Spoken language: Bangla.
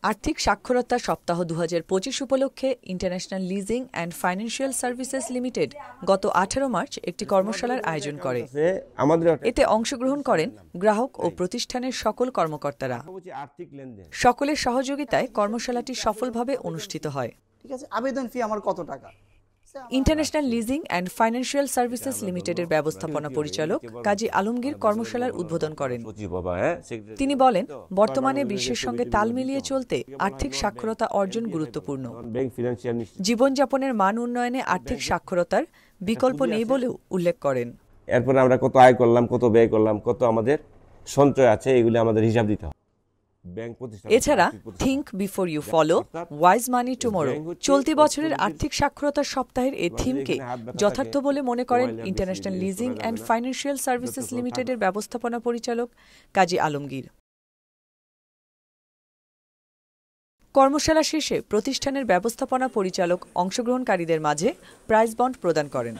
আর্থিক সাক্ষরতা সপ্তাহ ২০২৫ উপলক্ষে international leasing and financial services limited গত ১৮ মার্চ একটি কর্মশালার আয়োজন করে। এতে অংশগ্রহণ করেন গ্রাহক ও প্রতিষ্ঠানের সকল কর্মকর্তারা। সকলের সহযোগিতায় কর্মশালাটি সফলভাবে অনুষ্ঠিত হয়। ঠিক আছে, আবেদন ফি আমার কত টাকা? International leasing and financial services লিমিটেডের ব্যবস্থাপনা পরিচালক কাজী আলমগীর কর্মশালার উদ্বোধন করেন। তিনি বলেন, বর্তমানে বিশ্বের সঙ্গে তাল মিলিয়ে চলতে আর্থিক সাক্ষরতা অর্জন গুরুত্বপূর্ণ। জীবনযাপনের মান উন্নয়নে আর্থিক সাক্ষরতার বিকল্প নেই বলেও উল্লেখ করেন। এরপর আমরা কত আয় করলাম, কত ব্যয় করলাম, কত আমাদের সঞ্চয় আছে, এগুলি আমাদের হিসাব দিতে হবে। এছাড়া think before you follow, wise money tomorrow চলতি বছরের আর্থিক সাক্ষরতা সপ্তাহের এই থিমকে যথার্থ বলে মনে করেন international leasing and financial services লিমিটেডের ব্যবস্থাপনা পরিচালক কাজী আলমগীর। কর্মশালা শেষে প্রতিষ্ঠানের ব্যবস্থাপনা পরিচালক অংশগ্রহণকারীদের মাঝে প্রাইজ বন্ড প্রদান করেন।